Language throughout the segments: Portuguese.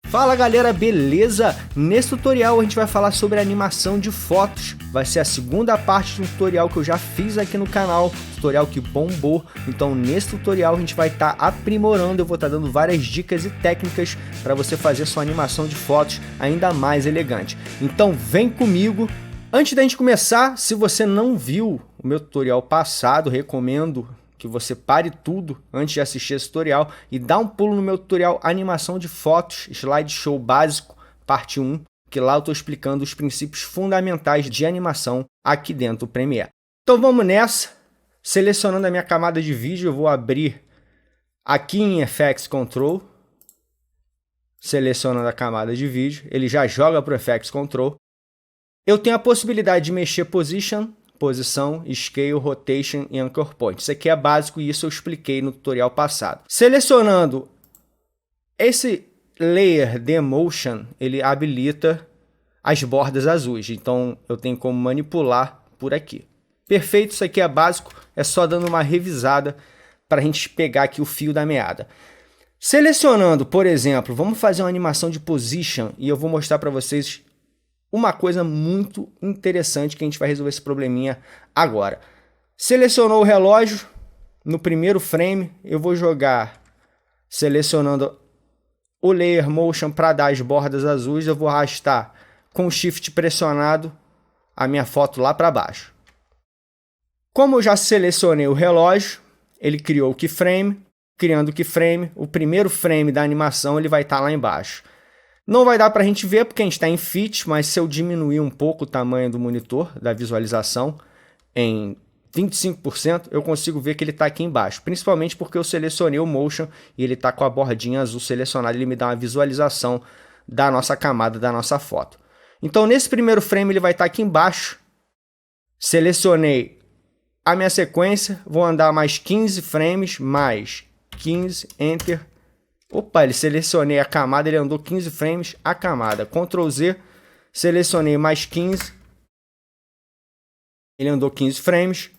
Fala galera, beleza? Nesse tutorial a gente vai falar sobre animação de fotos. Vai ser a segunda parte de um tutorial que eu já fiz aqui no canal, tutorial que bombou. Então nesse tutorial a gente vai estar aprimorando, eu vou estar dando várias dicas e técnicas para você fazer sua animação de fotos ainda mais elegante. Então vem comigo. Antes da gente começar, se você não viu o meu tutorial passado, recomendo que você pare tudo antes de assistir esse tutorial e dá um pulo no meu tutorial animação de fotos, slideshow básico, parte 1, que lá eu estou explicando os princípios fundamentais de animação aqui dentro do Premiere. Então vamos nessa, selecionando a minha camada de vídeo, eu vou abrir aqui em FX Control, selecionando a camada de vídeo, ele já joga para o FX Control. Eu tenho a possibilidade de mexer posição, scale, rotation e anchor point. Isso aqui é básico e isso eu expliquei no tutorial passado. Selecionando esse layer de motion, ele habilita as bordas azuis. Então eu tenho como manipular por aqui. Perfeito, isso aqui é básico. É só dando uma revisada para a gente pegar aqui o fio da meada. Selecionando, por exemplo, vamos fazer uma animação de position e eu vou mostrar para vocês uma coisa muito interessante que a gente vai resolver esse probleminha agora. Selecionou o relógio, no primeiro frame eu vou jogar, selecionando o Layer Motion para dar as bordas azuis, eu vou arrastar com o Shift pressionado a minha foto lá para baixo. Como eu já selecionei o relógio, ele criou o keyframe, criando o keyframe, o primeiro frame da animação ele vai estar lá embaixo. Não vai dar para a gente ver porque a gente está em fit, mas se eu diminuir um pouco o tamanho do monitor, da visualização, em 25%, eu consigo ver que ele está aqui embaixo. Principalmente porque eu selecionei o Motion e ele está com a bordinha azul selecionada, ele me dá uma visualização da nossa camada, da nossa foto. Então nesse primeiro frame ele vai estar aqui embaixo. Selecionei a minha sequência, vou andar mais 15 frames, mais 15, Enter. Opa, ele selecionei a camada, ele andou 15 frames a camada. Ctrl Z, selecionei mais 15. Ele andou 15 frames.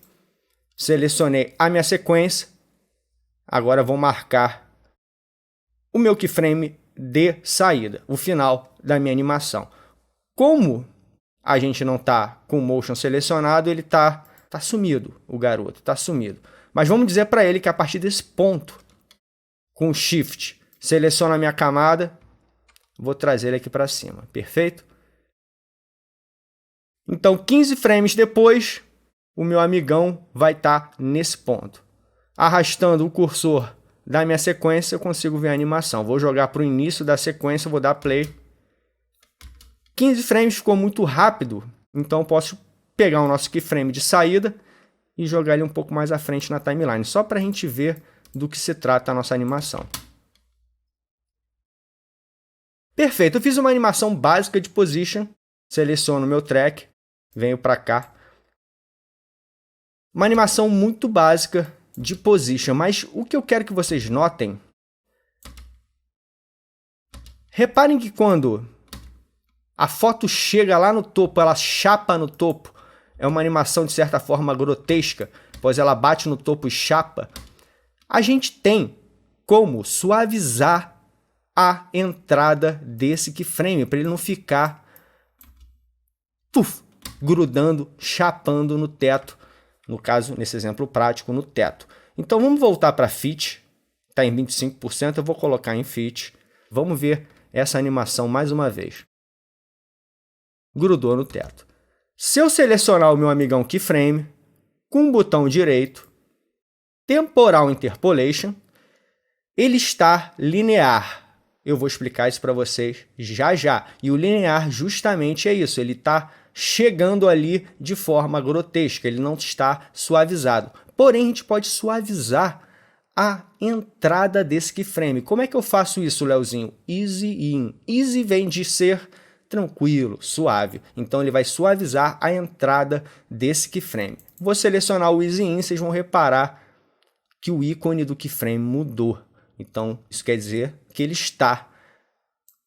Selecionei a minha sequência. Agora vou marcar o meu keyframe de saída, o final da minha animação. Como a gente não está com o motion selecionado, ele tá sumido, o garoto, tá sumido. Mas vamos dizer para ele que a partir desse ponto, com o Shift, seleciono a minha camada, vou trazer ele aqui para cima, perfeito? Então 15 frames depois, o meu amigão vai estar nesse ponto. Arrastando o cursor da minha sequência, eu consigo ver a animação. Vou jogar para o início da sequência, vou dar play. 15 frames ficou muito rápido, então eu posso pegar o nosso keyframe de saída e jogar ele um pouco mais à frente na timeline, só para a gente ver do que se trata a nossa animação. Perfeito, eu fiz uma animação básica de position, seleciono o meu track, venho para cá. Uma animação muito básica de position, mas o que eu quero que vocês notem, reparem que quando a foto chega lá no topo, ela chapa no topo, é uma animação de certa forma grotesca, pois ela bate no topo e chapa. A gente tem como suavizar a entrada desse keyframe, para ele não ficar grudando, chapando no teto, no caso, nesse exemplo prático, no teto. Então vamos voltar para Fit, está em 25%, eu vou colocar em Fit, vamos ver essa animação mais uma vez. Grudou no teto. Se eu selecionar o meu amigão keyframe, com o botão direito, Temporal Interpolation, ele está linear. Eu vou explicar isso para vocês já já. E o linear justamente é isso, ele está chegando ali de forma grotesca, ele não está suavizado. Porém, a gente pode suavizar a entrada desse keyframe. Como é que eu faço isso, Leozinho? Easy in. Easy vem de ser tranquilo, suave. Então ele vai suavizar a entrada desse keyframe. Vou selecionar o Easy in, vocês vão reparar que o ícone do keyframe mudou. Então, isso quer dizer que ele está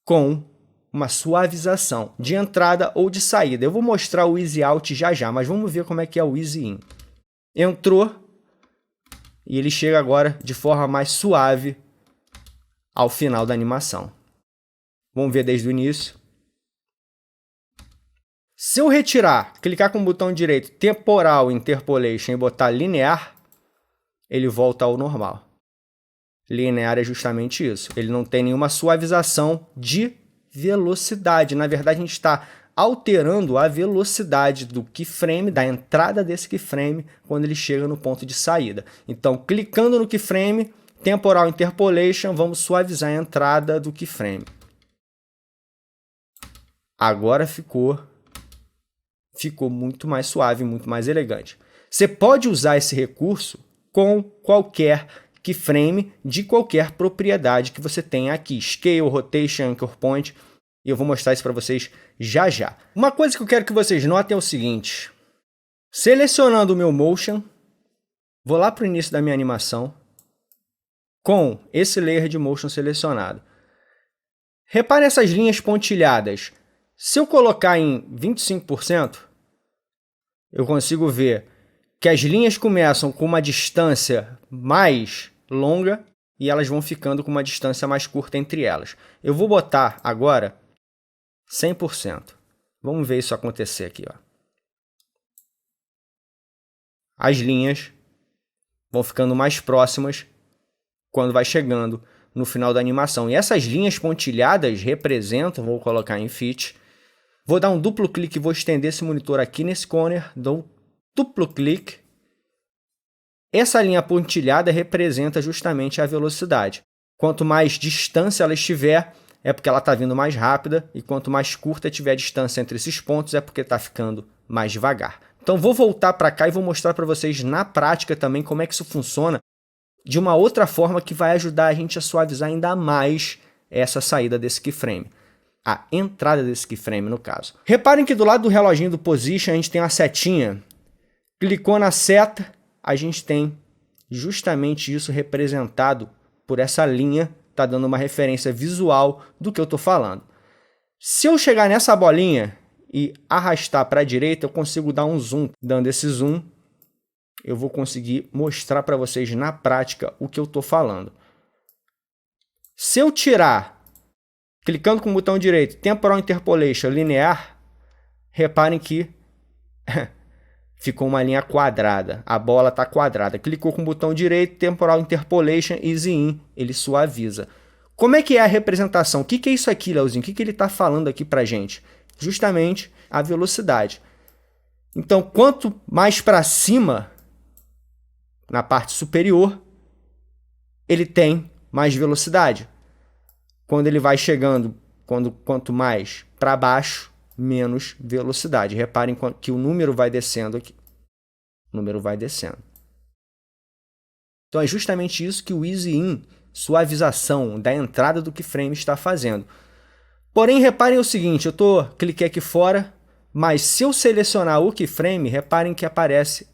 com uma suavização de entrada ou de saída. Eu vou mostrar o Easy Out já já, mas vamos ver como é que é o Easy In. Entrou e ele chega agora de forma mais suave ao final da animação. Vamos ver desde o início. Se eu retirar, clicar com o botão direito, temporal interpolation e botar linear, ele volta ao normal. Linear é justamente isso. Ele não tem nenhuma suavização de velocidade. Na verdade, a gente está alterando a velocidade do keyframe, da entrada desse keyframe, quando ele chega no ponto de saída. Então, clicando no keyframe, temporal interpolation, vamos suavizar a entrada do keyframe. Agora ficou muito mais suave, muito mais elegante. Você pode usar esse recurso com qualquer keyframe de qualquer propriedade que você tenha aqui. Scale, Rotation, Anchor Point. E eu vou mostrar isso para vocês já já. Uma coisa que eu quero que vocês notem é o seguinte. Selecionando o meu Motion, vou lá para o início da minha animação, com esse layer de Motion selecionado. Repare essas linhas pontilhadas. Se eu colocar em 25%, eu consigo ver que as linhas começam com uma distância mais longa e elas vão ficando com uma distância mais curta entre elas. Eu vou botar agora 100%. Vamos ver isso acontecer aqui. Ó. As linhas vão ficando mais próximas quando vai chegando no final da animação. E essas linhas pontilhadas representam, vou colocar em Fit, vou dar um duplo clique e vou estender esse monitor aqui nesse corner, dou um duplo clique. Essa linha pontilhada representa justamente a velocidade. Quanto mais distância ela estiver, é porque ela está vindo mais rápida, e quanto mais curta tiver a distância entre esses pontos, é porque está ficando mais devagar. Então vou voltar para cá e vou mostrar para vocês na prática também como é que isso funciona de uma outra forma que vai ajudar a gente a suavizar ainda mais essa saída desse keyframe. A entrada desse keyframe, no caso. Reparem que do lado do reloginho do Position a gente tem uma setinha. Clicou na seta, a gente tem justamente isso representado por essa linha, está dando uma referência visual do que eu estou falando. Se eu chegar nessa bolinha e arrastar para a direita, eu consigo dar um zoom. Dando esse zoom, eu vou conseguir mostrar para vocês na prática o que eu estou falando. Se eu tirar, clicando com o botão direito, Temporal Interpolation linear, reparem que ficou uma linha quadrada, a bola está quadrada. Clicou com o botão direito, Temporal Interpolation, Easy In, ele suaviza. Como é que é a representação? O que é isso aqui, Leozinho? O que ele está falando aqui para a gente? Justamente a velocidade. Então, quanto mais para cima, na parte superior, ele tem mais velocidade. Quando ele vai chegando, quanto mais para baixo, menos velocidade. Reparem que o número vai descendo aqui. O número vai descendo. Então é justamente isso que o Easy In, suavização da entrada do keyframe, está fazendo. Porém, reparem o seguinte, cliquei aqui fora, mas se eu selecionar o keyframe, reparem que aparece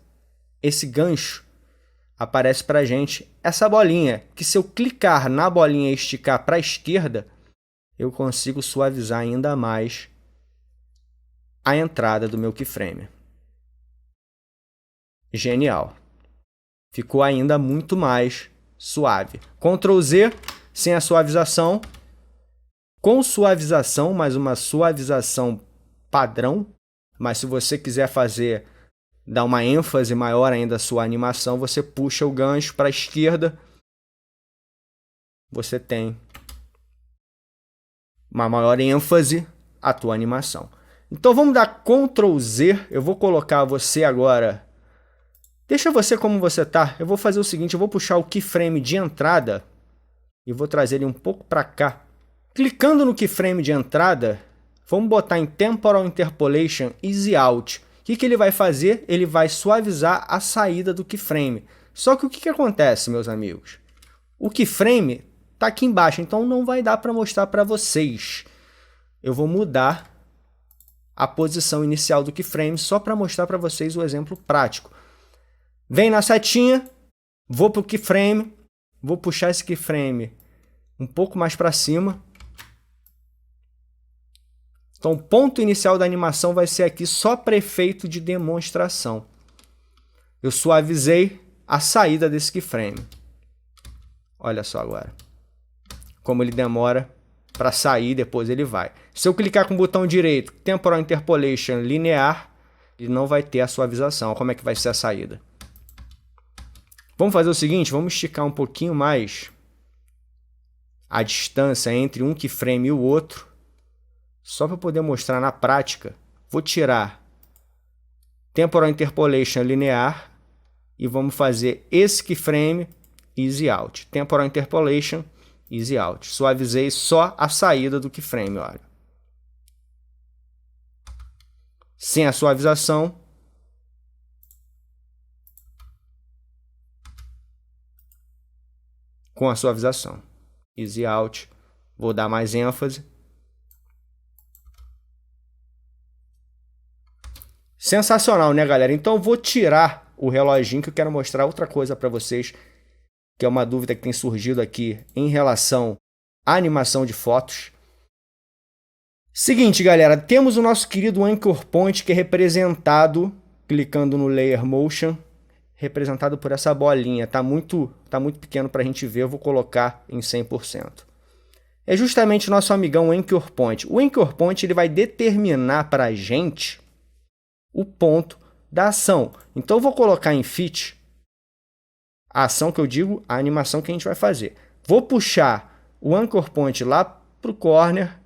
esse gancho, aparece para a gente essa bolinha, que se eu clicar na bolinha e esticar para a esquerda, eu consigo suavizar ainda mais a entrada do meu keyframe. Genial. Ficou ainda muito mais suave. Ctrl Z, sem a suavização. Com suavização, mas uma suavização padrão. Mas se você quiser dar uma ênfase maior ainda à sua animação, você puxa o gancho para a esquerda. Você tem uma maior ênfase à tua animação. Então vamos dar Ctrl Z, eu vou colocar você agora, deixa você como você está, eu vou fazer o seguinte, eu vou puxar o keyframe de entrada e vou trazer ele um pouco para cá. Clicando no keyframe de entrada, vamos botar em Temporal Interpolation Easy Out. O que ele vai fazer? Ele vai suavizar a saída do keyframe. Só que o que acontece, meus amigos? O keyframe está aqui embaixo, então não vai dar para mostrar para vocês. Eu vou mudar a posição inicial do keyframe só para mostrar para vocês o exemplo prático. Vem na setinha, vou para o keyframe, vou puxar esse keyframe um pouco mais para cima. Então, o ponto inicial da animação vai ser aqui só para efeito de demonstração. Eu suavizei a saída desse keyframe. Olha só agora como ele demora para sair, depois ele vai. Se eu clicar com o botão direito, Temporal Interpolation linear, ele não vai ter a suavização. Como é que vai ser a saída? Vamos fazer o seguinte, vamos esticar um pouquinho mais a distância entre um keyframe e o outro, só para poder mostrar na prática. Vou tirar Temporal Interpolation linear e vamos fazer esse keyframe easy out. Temporal Interpolation easy out. Suavizei só a saída do keyframe, olha. Sem a suavização. Com a suavização. Easy out. Vou dar mais ênfase. Sensacional, né, galera? Então eu vou tirar o reloginho que eu quero mostrar outra coisa para vocês, que é uma dúvida que tem surgido aqui em relação à animação de fotos. Seguinte, galera, temos o nosso querido Anchor Point, que é representado, clicando no Layer Motion, representado por essa bolinha. Tá muito pequeno para a gente ver, eu vou colocar em 100%. É justamente o nosso amigão Anchor Point. O Anchor Point ele vai determinar para a gente o ponto da ação. Então eu vou colocar em Fit a ação que eu digo, a animação que a gente vai fazer. Vou puxar o Anchor Point lá para o corner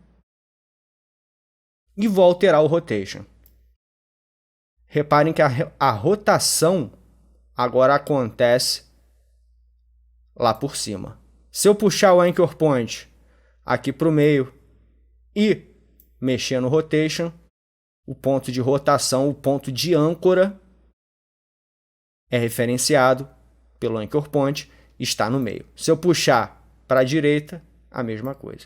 e vou alterar o Rotation. Reparem que a rotação agora acontece lá por cima. Se eu puxar o Anchor Point aqui para o meio e mexer no Rotation, o ponto de rotação, o ponto de âncora é referenciado pelo Anchor Point, está no meio. Se eu puxar para a direita, a mesma coisa.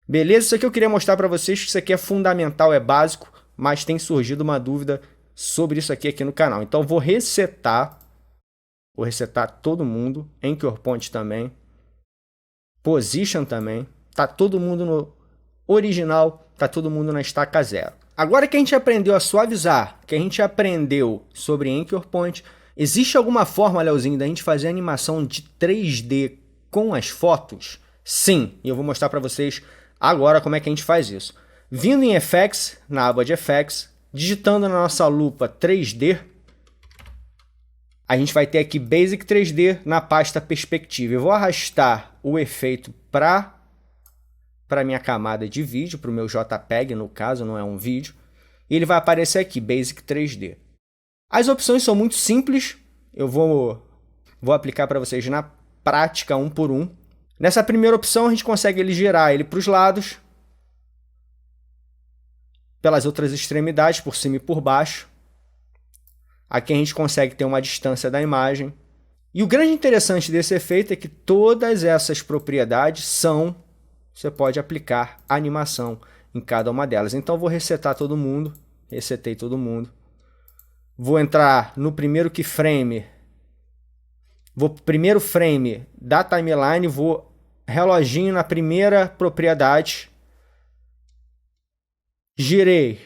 Beleza? Isso aqui eu queria mostrar para vocês que isso aqui é fundamental, é básico, mas tem surgido uma dúvida sobre isso aqui no canal. Então vou resetar todo mundo, Anchor Point também, Position também, tá todo mundo no original, tá todo mundo na estaca 0. Agora que a gente aprendeu a suavizar, que a gente aprendeu sobre Anchor Point, existe alguma forma, Leozinho, da gente fazer animação de 3D com as fotos? Sim, e eu vou mostrar para vocês agora como é que a gente faz isso. Vindo em Effects, na aba de Effects, digitando na nossa lupa 3D, a gente vai ter aqui Basic 3D na pasta Perspectiva. Eu vou arrastar o efeito para minha camada de vídeo, para o meu JPEG, no caso, não é um vídeo. E ele vai aparecer aqui, Basic 3D. As opções são muito simples. Eu vou aplicar para vocês na prática, um por um. Nessa primeira opção, a gente consegue girar ele para os lados, pelas outras extremidades, por cima e por baixo. Aqui a gente consegue ter uma distância da imagem. E o grande interessante desse efeito é que todas essas propriedades você pode aplicar animação em cada uma delas. Então eu vou resetar todo mundo. Resetei todo mundo. Vou entrar no primeiro keyframe. Primeiro frame da timeline. Vou reloginho na primeira propriedade. Girei.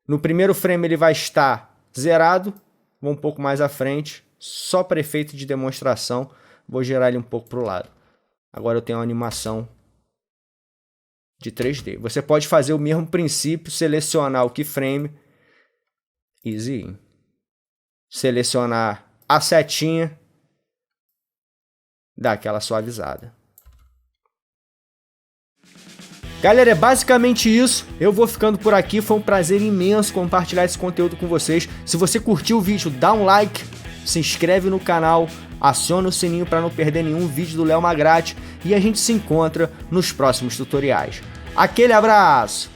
No primeiro frame ele vai estar zerado. Vou um pouco mais à frente. Só para efeito de demonstração. Vou girar ele um pouco para o lado. Agora eu tenho uma animação de 3D. Você pode fazer o mesmo princípio, selecionar o keyframe, easy in. Selecionar a setinha, dar aquela suavizada. Galera, é basicamente isso. Eu vou ficando por aqui. Foi um prazer imenso compartilhar esse conteúdo com vocês. Se você curtiu o vídeo, dá um like, se inscreve no canal, aciona o sininho para não perder nenhum vídeo do Léo Magrati e a gente se encontra nos próximos tutoriais. Aquele abraço!